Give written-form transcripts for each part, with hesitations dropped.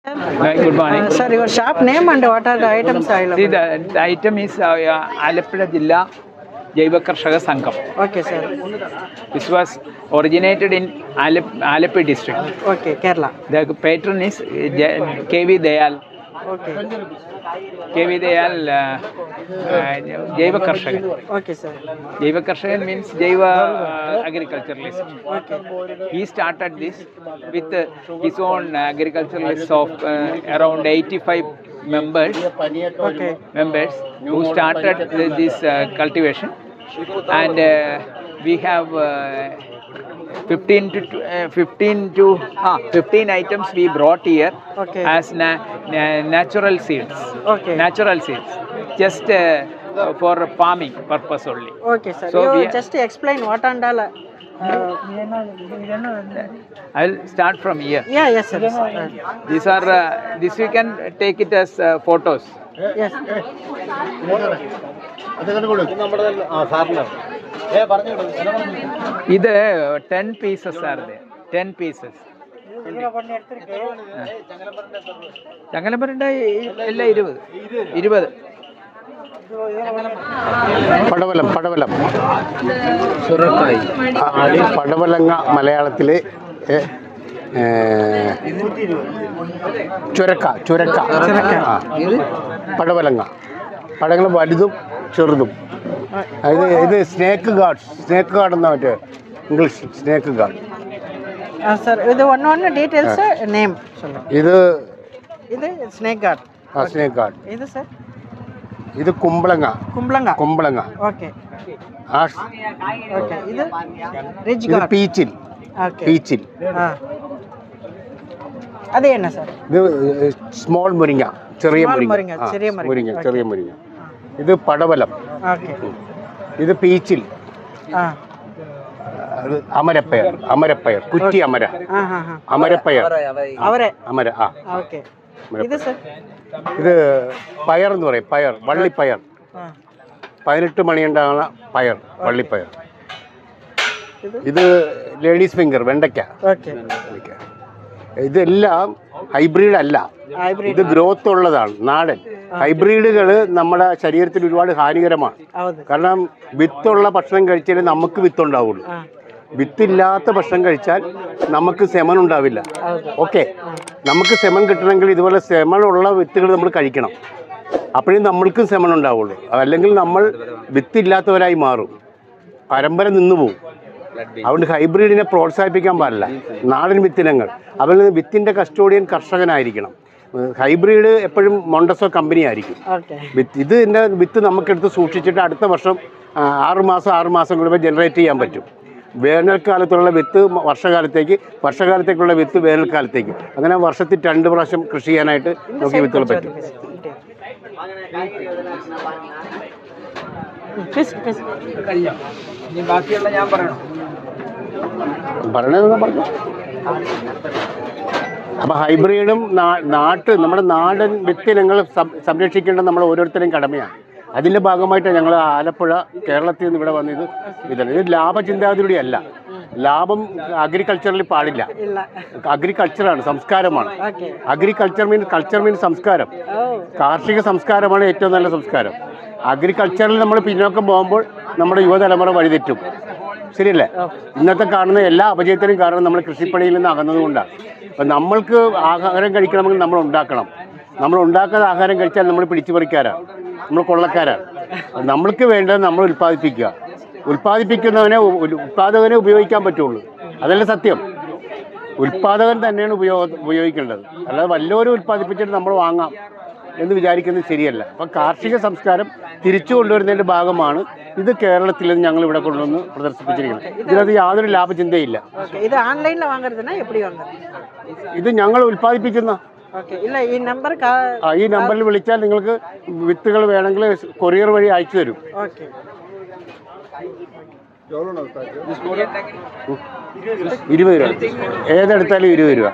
Good morning. Sir, your shop name and what are the items available? See, the item is Alappuzha Jilla Jaiva Karshaka Sangham. Okay, sir. This was originated in Alappuzha district. Okay, Kerala. The patron is KV Dayal. Okay. KV Dayal Jaiva Karshaka. Okay, sir. Jaiva Karshaka means Jaiva agriculturalist. Okay. He started this with his own agriculturalists of around 85 members. Okay. Members who started this cultivation, and we have 15 items we brought here. Okay. As natural seeds. Okay. Natural seeds, just for farming purpose only. Okay, sir. So You just explain what and all. I will start from here. Yes, sir. These are this you can take it as photos. Yes. ഇത് 10 pieces are there. 10 pieces. ചങ്ങലപ്പരണ്ട എല്ലാം 20. പടവലം പടവലങ്ങ മലയാളത്തിലെ ചുരക്ക പടവലങ്ങ വലുതും ചെറുതും. ഇത് snake guard എന്നാ മറ്റേ ഇംഗ്ലീഷ് സ്നേക്ക് ഗാർഡ്. Sir, ഇത് one details name. ഇത് സ്നേക്ക് ഗാർഡ്. Snake guard. ഇത് സർ ഇത് കുമ്പളങ്ങ. ഓക്കെ. ഓക്കെ. ഇത് റിച്ച് ഇത് ഗാർഡ്. പീച്ചിൽ. അത് തന്നെ സർ. ഇത് സ്മോൾ മുരിങ്ങ, ചെറിയ മുരിങ്ങ. ഇത് പടവലം. ഓക്കെ. ഇത് പീച്ചിൽ. അമരപ്പയർ കുറ്റി അമരപ്പയർ. ഓക്കെ. ഇത് സർ ഇത് പയർ എന്ന് പറയും, വള്ളിപ്പയർ. 18 മണിയുണ്ടാകുന്ന പയർ, വള്ളിപ്പയർ. ഇത് ലേഡീസ് ഫിംഗർ, വെണ്ടയ്ക്ക. ഇതെല്ലാം ഹൈബ്രിഡ് അല്ല, ഇത് ഗ്രോത്ത് ഉള്ളതാണ്, നാടൻ. ഹൈബ്രിഡുകൾ നമ്മുടെ ശരീരത്തിന് ഒരുപാട് ഹാനികരമാണ്. കാരണം വിത്തുള്ള ഭക്ഷണം കഴിച്ചാലേ നമുക്ക് വിത്തുണ്ടാവുള്ളൂ. വിത്തില്ലാത്ത ഭക്ഷണം കഴിച്ചാൽ നമുക്ക് സെമൻ ഉണ്ടാവില്ല. ഓക്കെ, നമുക്ക് സെമൻ കിട്ടണമെങ്കിൽ ഇതുപോലെ സെമനുള്ള വിത്തുകൾ നമ്മൾ കഴിക്കണം. അപ്പോഴേ നമ്മൾക്കും സെമൻ ഉണ്ടാവുള്ളൂ. അല്ലെങ്കിൽ നമ്മൾ വിത്തില്ലാത്തവരായി മാറും, പരമ്പര നിന്നു പോകും. അതുകൊണ്ട് ഹൈബ്രിഡിനെ പ്രോത്സാഹിപ്പിക്കാൻ പാടില്ല. നാടൻ വിത്തിനങ്ങൾ, അതിൽ വിത്തിൻ്റെ കസ്റ്റോഡിയൻ കർഷകനായിരിക്കണം. ഹൈബ്രിഡ് എപ്പോഴും മൊണ്ടസോ കമ്പനി ആയിരിക്കും. ഇതിൻ്റെ വിത്ത് നമുക്കെടുത്ത് സൂക്ഷിച്ചിട്ട് അടുത്ത വർഷം 6 മാസം കൂടുമ്പോൾ ജനറേറ്റ് ചെയ്യാൻ പറ്റും. വേനൽക്കാലത്തുള്ള വിത്ത് വർഷകാലത്തേക്കുള്ള വിത്ത് വേനൽക്കാലത്തേക്ക്, അങ്ങനെ വർഷത്തിൽ 2 പ്രാവശ്യം കൃഷി ചെയ്യാനായിട്ട് നമുക്ക് വിത്തുകൾ പറ്റും. പറയണതെന്ന് പറഞ്ഞു. അപ്പോൾ ഹൈബ്രിഡും നമ്മുടെ നാടൻ വിത്തിനങ്ങൾ സംരക്ഷിക്കേണ്ടത് നമ്മൾ ഓരോരുത്തരുടെയും കടമയാണ്. അതിൻ്റെ ഭാഗമായിട്ട് ഞങ്ങൾ ആലപ്പുഴ, കേരളത്തിൽ നിന്ന് ഇവിടെ വന്നത് ഇത് ലാഭചിന്താഗതിയുടെ അല്ല. ലാഭം അഗ്രികൾച്ചറിൽ പാടില്ല. അഗ്രികൾച്ചറാണ്, സംസ്കാരമാണ്. കൾച്ചർ മീൻസ് സംസ്കാരം. കാർഷിക സംസ്കാരമാണ് ഏറ്റവും നല്ല സംസ്കാരം. അഗ്രികൾച്ചറിൽ നമ്മൾ പിന്നോക്കം പോകുമ്പോൾ നമ്മുടെ യുവതലമുറ വഴിതെറ്റും. ശരിയല്ലേ? ഇന്നത്തെ കാണുന്ന എല്ലാ അപജയത്തിനും കാരണം നമ്മൾ കൃഷിപ്പണിയിൽ നിന്ന് അകന്നതുകൊണ്ടാണ്. അപ്പം നമ്മൾക്ക് ആഹാരം കഴിക്കണമെങ്കിൽ നമ്മൾ ഉണ്ടാക്കണം. നമ്മൾ ഉണ്ടാക്കാതെ ആഹാരം കഴിച്ചാൽ നമ്മൾ പിടിച്ചുപറിക്കാരാണ്, നമ്മൾ കൊള്ളക്കാരാണ്. നമ്മൾക്ക് വേണ്ടത് നമ്മൾ ഉൽപ്പാദിപ്പിക്കുന്നവനെ ഉപയോഗിക്കാൻ പറ്റുള്ളൂ. അതല്ല സത്യം. ഉൽപ്പാദകൻ തന്നെയാണ് ഉപയോഗിക്കേണ്ടത്. അല്ലാതെ വല്ലവരും ഉൽപ്പാദിപ്പിച്ചിട്ട് നമ്മൾ വാങ്ങാം എന്ന് വിചാരിക്കുന്നത് ശരിയല്ല. അപ്പം കാർഷിക സംസ്കാരം തിരിച്ചു കൊണ്ടുവരുന്നതിൻ്റെ ഭാഗമാണ് ഇത് കേരളത്തിൽ ഞങ്ങൾ ഇവിടെ കൊണ്ടുവന്ന് പ്രദർശിപ്പിച്ചിരിക്കുന്നത്. ഇതിനകത്ത് യാതൊരു ലാഭചിന്തയില്ല. ഇത് ഞങ്ങൾ ഉൽപ്പാദിപ്പിക്കുന്ന ഈ നമ്പറിൽ വിളിച്ചാൽ നിങ്ങൾക്ക് വിത്തുകൾ വേണമെങ്കിൽ കൊറിയർ വഴി അയച്ചു തരും. 20 രൂപ. ഏതെടുത്താലും 20 രൂപ.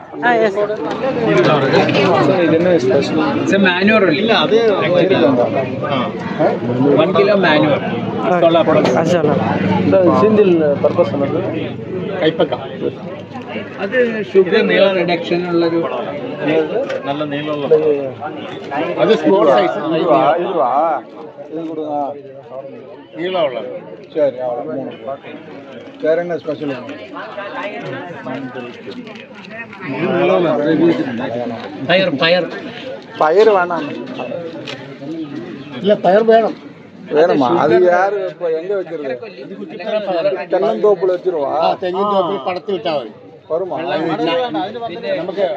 കൈപ്പക്ക അത് ഷുഗർ റിഡക്ഷൻ ഉള്ളൊരു അത് സ്മോൾ സൈസ് இதுவா இது கொடுங்க നീളമുള്ള சரி அவ்வளோ 3 வேற என்ன ஸ்பெஷல் பயிர் வேணாம் ഇല്ല പയർ വേണം வேணுமா அது யாரு இப்போ எங்க வைக்கிறது தென்னந்தோப்புல வச்சிருவா തെങ്ങിൻ തോപ്പിൽ പടത്തി വിട്ടാൽ മതി வருமா നമുക്ക്